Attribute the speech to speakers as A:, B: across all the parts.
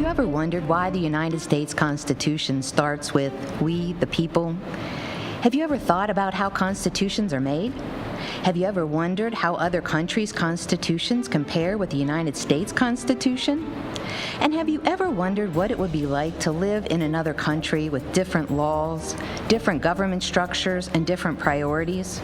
A: you ever wondered why the United States Constitution starts with "we, the people"? Have you ever thought about how constitutions are made? Have you ever wondered how other countries' constitutions compare with the United States Constitution? And have you ever wondered what it would be like to live in another country with different laws, different government structures, and different priorities?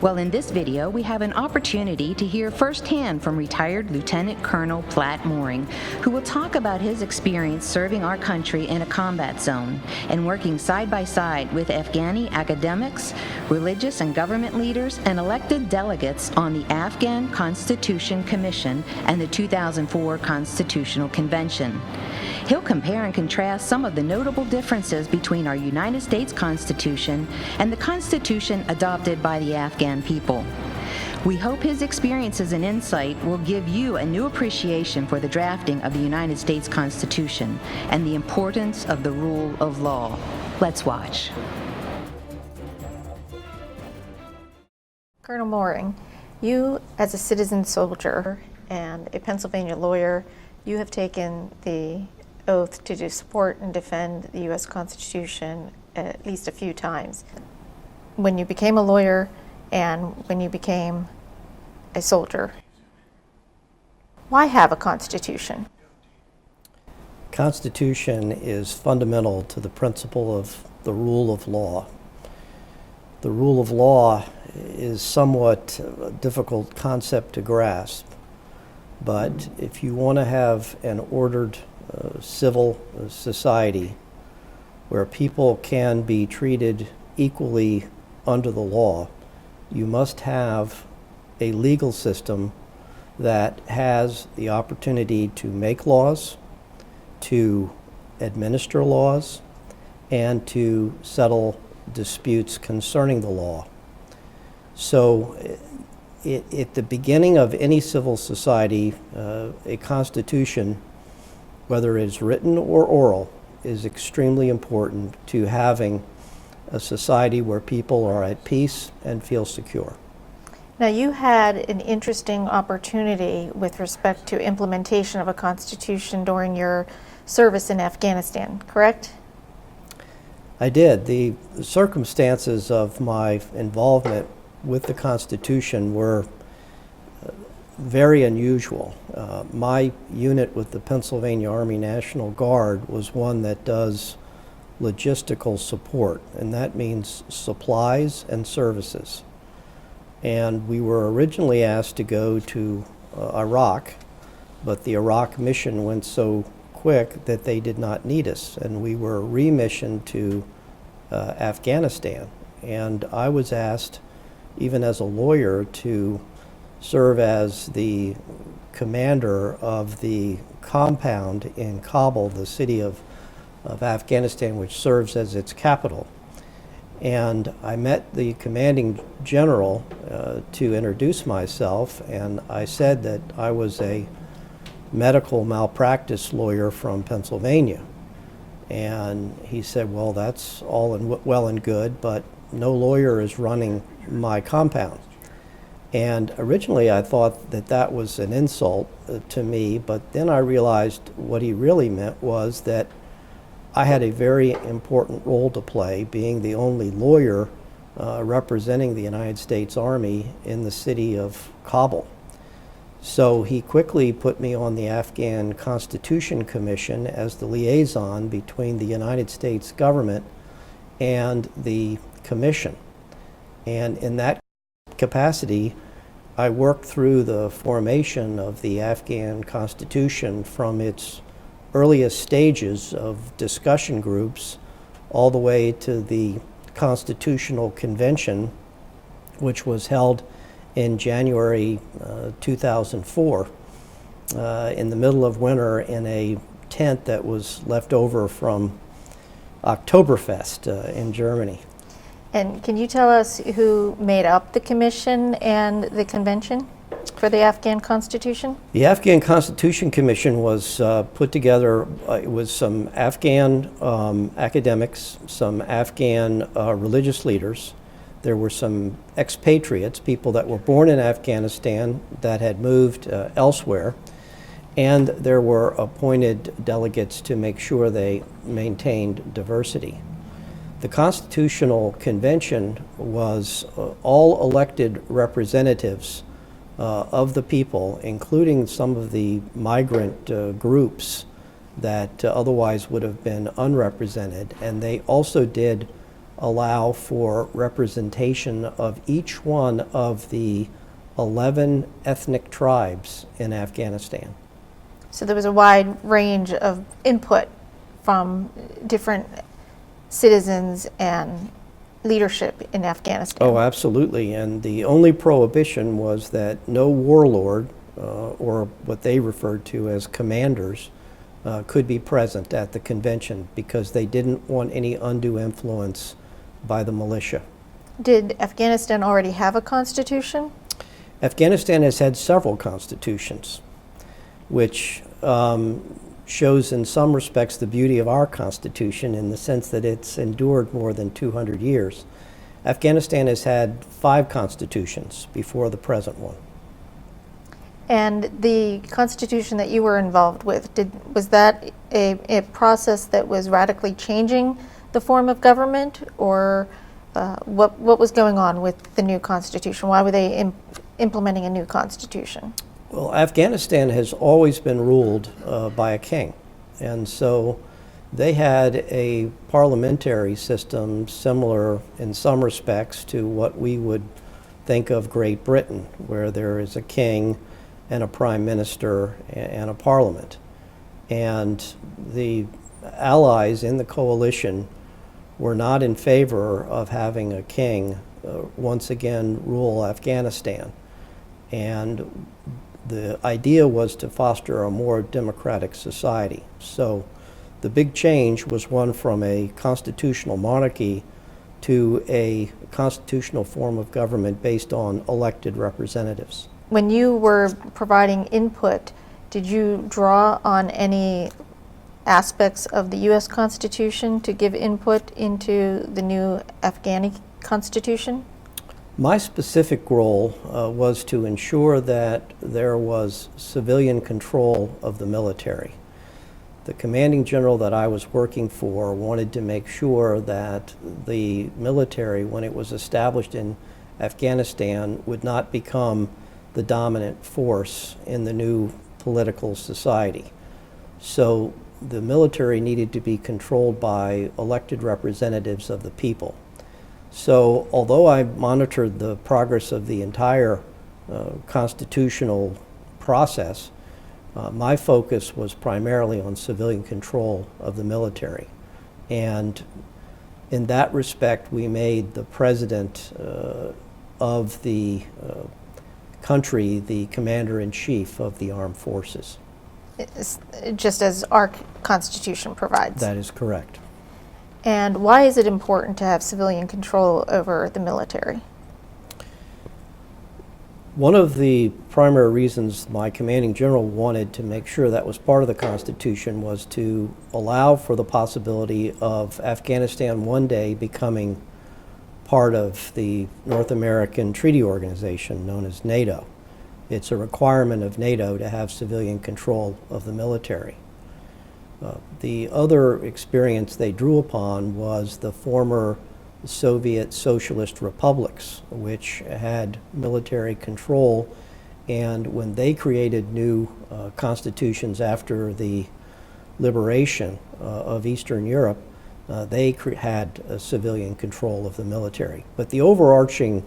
A: Well, in this video, we have an opportunity to hear firsthand from retired Lieutenant Colonel Platte Moring, who will talk about his experience serving our country in a combat zone and working side by side with Afghani academics, religious and government leaders, and elected delegates on the Afghan Constitution Commission and the 2004 Constitutional Convention. He'll compare and contrast some of the notable differences between our United States Constitution and the Constitution adopted by the Afghan people. We hope his experiences and insight will give you a new appreciation for the drafting of the United States Constitution and the importance of the rule of law. Let's watch.
B: Colonel Moring, you as a citizen soldier and a Pennsylvania lawyer, you have taken the oath to support and defend the U.S. Constitution at least a few times. When you became a lawyer and when you became a soldier, why have a Constitution?
C: Constitution is fundamental to the principle of the rule of law. The rule of law is somewhat a difficult concept to grasp, but if you want to have an ordered civil society where people can be treated equally under the law, you must have a legal system that has the opportunity to make laws, to administer laws, and to settle disputes concerning the law. So at the beginning of any civil society, a constitution, whether it's written or oral, is extremely important to having a society where people are at peace and feel secure.
B: Now, you had an interesting opportunity with respect to implementation of a constitution during your service in Afghanistan, correct?
C: I did. The circumstances of my involvement with the Constitution were very unusual. My unit with the Pennsylvania Army National Guard was one that does logistical support, and that means supplies and services. And we were originally asked to go to Iraq, but the Iraq mission went so quick that they did not need us, and we were remissioned to Afghanistan. And I was asked, even as a lawyer, to serve as the commander of the compound in Kabul, the city of Afghanistan, which serves as its capital. And I met the commanding general to introduce myself, and I said that I was a medical malpractice lawyer from Pennsylvania. And he said, well, that's all well and good, but no lawyer is running my compound. And originally I thought that that was an insult to me, but then I realized what he really meant was that I had a very important role to play, being the only lawyer representing the United States Army in the city of Kabul. So he quickly put me on the Afghan Constitution Commission as the liaison between the United States government and the commission. And in that capacity, I worked through the formation of the Afghan Constitution from its earliest stages of discussion groups all the way to the Constitutional Convention, which was held in January 2004 in the middle of winter in a tent that was left over from Oktoberfest in Germany.
B: And can you tell us who made up the commission and the convention for the Afghan Constitution?
C: The Afghan Constitution Commission was put together, it was some Afghan academics, some Afghan religious leaders. There were some expatriates, people that were born in Afghanistan that had moved elsewhere. And there were appointed delegates to make sure they maintained diversity. The Constitutional Convention was all elected representatives of the people, including some of the migrant groups that otherwise would have been unrepresented. And they also did allow for representation of each one of the 11 ethnic tribes in Afghanistan.
B: So there was a wide range of input from different citizens and leadership in Afghanistan.
C: Oh, absolutely. And the only prohibition was that no warlord, or what they referred to as commanders, could be present at the convention because they didn't want any undue influence by the militia.
B: Did Afghanistan already have a constitution?
C: Afghanistan has had several constitutions, which shows in some respects the beauty of our Constitution in the sense that it's endured more than 200 years. Afghanistan has had 5 constitutions before the present one.
B: And the constitution that you were involved with, was that a process that was radically changing the form of government, or what was going on with the new constitution? Why were they implementing a new constitution?
C: Well, Afghanistan has always been ruled by a king, and so they had a parliamentary system similar in some respects to what we would think of Great Britain, where there is a king and a prime minister and a parliament. And the allies in the coalition were not in favor of having a king once again rule Afghanistan. And the idea was to foster a more democratic society. So the big change was one from a constitutional monarchy to a constitutional form of government based on elected representatives.
B: When you were providing input, did you draw on any aspects of the U.S. Constitution to give input into the new Afghani Constitution?
C: My specific role was to ensure that there was civilian control of the military. The commanding general that I was working for wanted to make sure that the military, when it was established in Afghanistan, would not become the dominant force in the new political society. So the military needed to be controlled by elected representatives of the people. So although I monitored the progress of the entire constitutional process, my focus was primarily on civilian control of the military. And in that respect, we made the president of the country the commander-in-chief of the armed forces.
B: Just as our Constitution provides.
C: That is correct.
B: And why is it important to have civilian control over the military?
C: One of the primary reasons my commanding general wanted to make sure that was part of the Constitution was to allow for the possibility of Afghanistan one day becoming part of the North American Treaty Organization known as NATO. It's a requirement of NATO to have civilian control of the military. The other experience they drew upon was the former Soviet socialist republics, which had military control, and when they created new constitutions after the liberation of Eastern Europe, they had civilian control of the military. But the overarching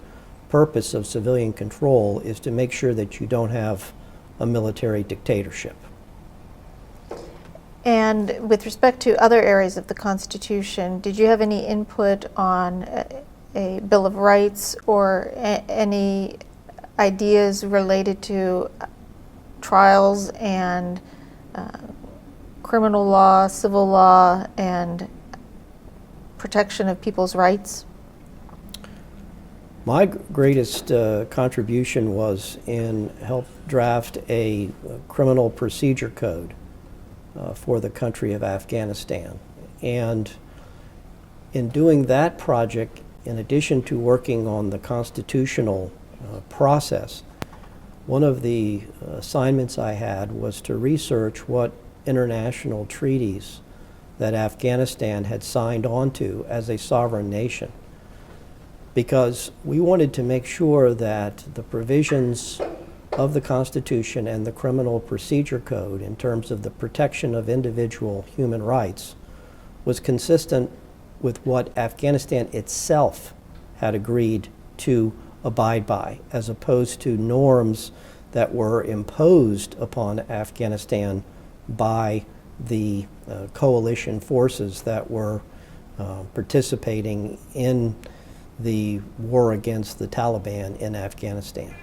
C: purpose of civilian control is to make sure that you don't have a military dictatorship.
B: And with respect to other areas of the Constitution, did you have any input on a Bill of Rights or any ideas related to trials and criminal law, civil law, and protection of people's rights?
C: My greatest contribution was in help draft a criminal procedure code for the country of Afghanistan. And in doing that project, in addition to working on the constitutional process, one of the assignments I had was to research what international treaties that Afghanistan had signed on to as a sovereign nation, because we wanted to make sure that the provisions of the Constitution and the Criminal Procedure Code in terms of the protection of individual human rights was consistent with what Afghanistan itself had agreed to abide by, as opposed to norms that were imposed upon Afghanistan by the coalition forces that were participating in the war against the Taliban in Afghanistan.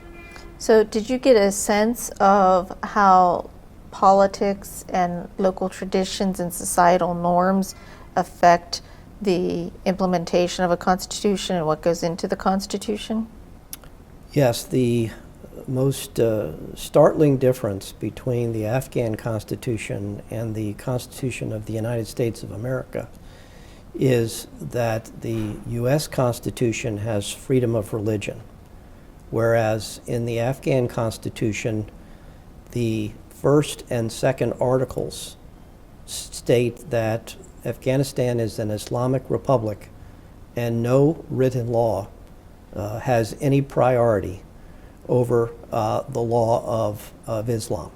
B: So did you get a sense of how politics and local traditions and societal norms affect the implementation of a constitution and what goes into the Constitution?
C: Yes, the most startling difference between the Afghan Constitution and the Constitution of the United States of America is that the U.S. Constitution has freedom of religion, whereas in the Afghan Constitution, the first and second articles state that Afghanistan is an Islamic republic and no written law has any priority over the law of Islam.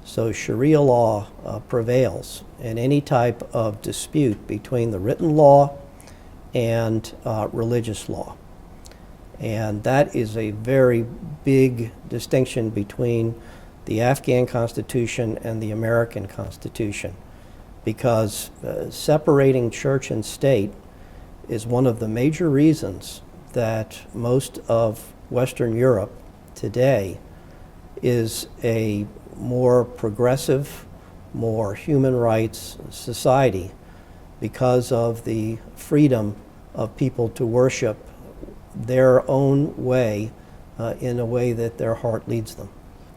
C: So Sharia law prevails in any type of dispute between the written law and religious law. And that is a very big distinction between the Afghan Constitution and the American Constitution, because separating church and state is one of the major reasons that most of Western Europe today is a more progressive, more human rights society, because of the freedom of people to worship their own way in a way that their heart leads them.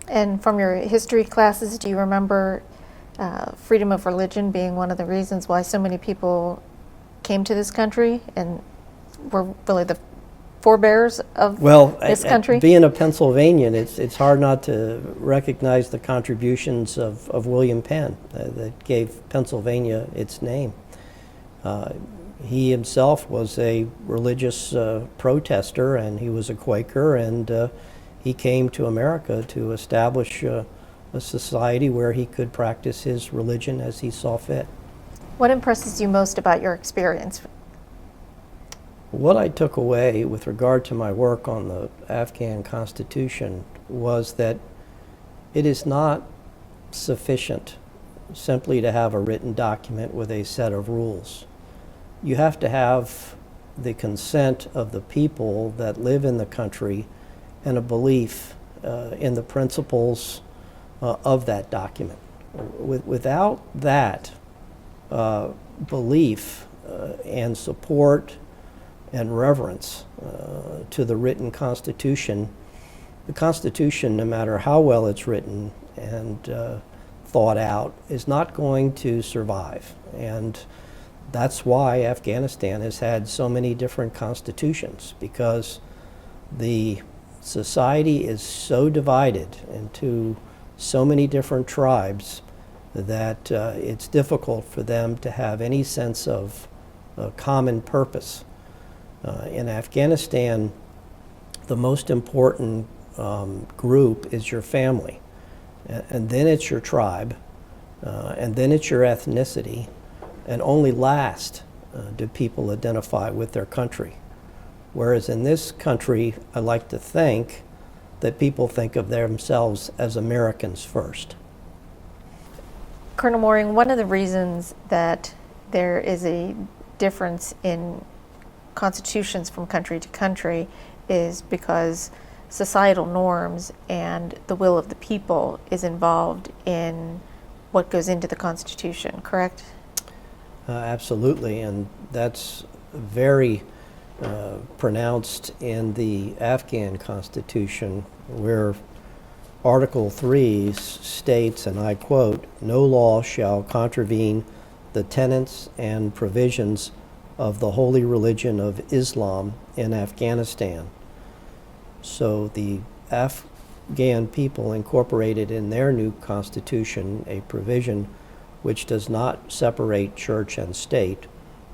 B: And from your history classes, do you remember freedom of religion being one of the reasons why so many people came to this country and were really the forebears of this country?
C: Being a Pennsylvanian, it's hard not to recognize the contributions of William Penn that gave Pennsylvania its name. He himself was a religious protester, and he was a Quaker, and he came to America to establish a society where he could practice his religion as he saw fit.
B: What impresses you most about your experience?
C: What I took away with regard to my work on the Afghan Constitution was that it is not sufficient simply to have a written document with a set of rules. You have to have the consent of the people that live in the country and a belief in the principles of that document. Without that belief and support and reverence to the written Constitution, the Constitution, no matter how well it's written and thought out, is not going to survive. And that's why Afghanistan has had so many different constitutions, because the society is so divided into so many different tribes that it's difficult for them to have any sense of common purpose. In Afghanistan, the most important group is your family, and then it's your tribe, and then it's your ethnicity, and only last do people identify with their country. Whereas in this country, I like to think that people think of themselves as Americans first.
B: Colonel Moring, one of the reasons that there is a difference in constitutions from country to country is because societal norms and the will of the people is involved in what goes into the Constitution, correct?
C: Absolutely, and that's very pronounced in the Afghan Constitution, where Article 3 states, and I quote, "No law shall contravene the tenets and provisions of the holy religion of Islam in Afghanistan." So the Afghan people incorporated in their new constitution a provision which does not separate church and state,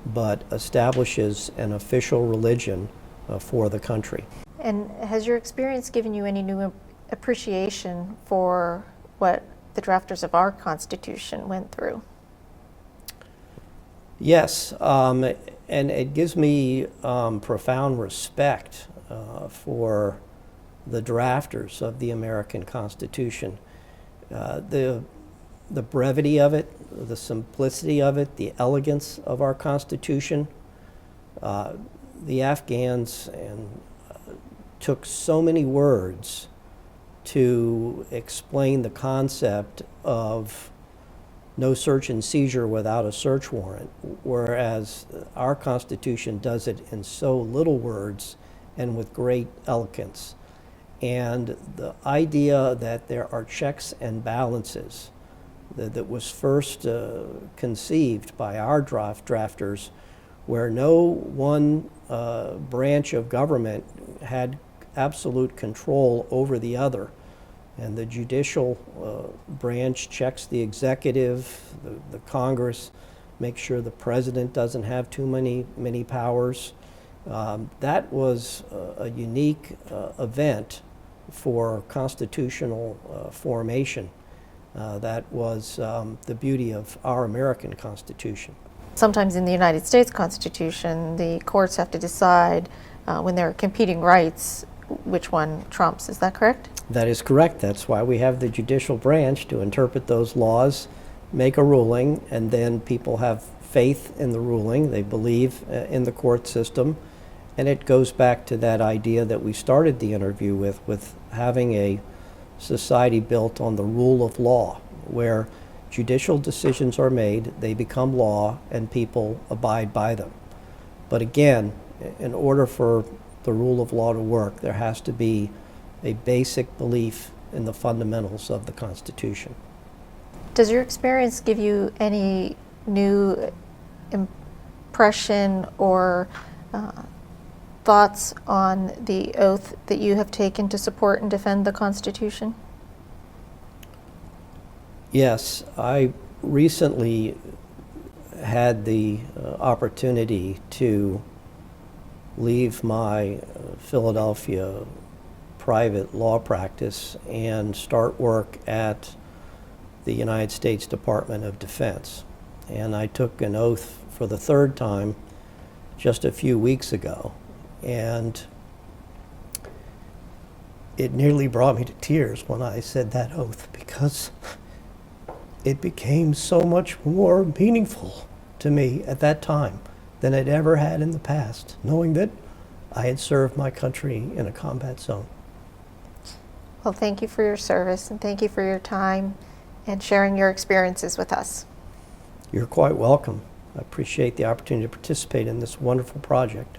C: but establishes an official religion for the country.
B: And has your experience given you any new appreciation for what the drafters of our Constitution went through?
C: Yes, and it gives me profound respect for the drafters of the American Constitution. The brevity of it, the simplicity of it, the elegance of our Constitution. The Afghans took so many words to explain the concept of no search and seizure without a search warrant, whereas our Constitution does it in so little words and with great elegance. And the idea that there are checks and balances that was first conceived by our drafters, where no one branch of government had absolute control over the other. And the judicial branch checks the executive, the Congress makes sure the president doesn't have too many powers. That was a unique event for constitutional formation. That was the beauty of our American Constitution.
B: Sometimes in the United States Constitution, the courts have to decide when there are competing rights which one trumps. Is that correct?
C: That is correct. That's why we have the judicial branch to interpret those laws, make a ruling, and then people have faith in the ruling. They believe in the court system. And it goes back to that idea that we started the interview with having a society built on the rule of law, where judicial decisions are made, they become law, and people abide by them. But again, in order for the rule of law to work, there has to be a basic belief in the fundamentals of the Constitution.
B: Does your experience give you any new impression or thoughts on the oath that you have taken to support and defend the Constitution?
C: Yes, I recently had the opportunity to leave my Philadelphia private law practice and start work at the United States Department of Defense. And I took an oath for the third time just a few weeks ago. And it nearly brought me to tears when I said that oath, because it became so much more meaningful to me at that time than it ever had in the past, knowing that I had served my country in a combat zone.
B: Well, thank you for your service, and thank you for your time and sharing your experiences with us.
C: You're quite welcome. I appreciate the opportunity to participate in this wonderful project.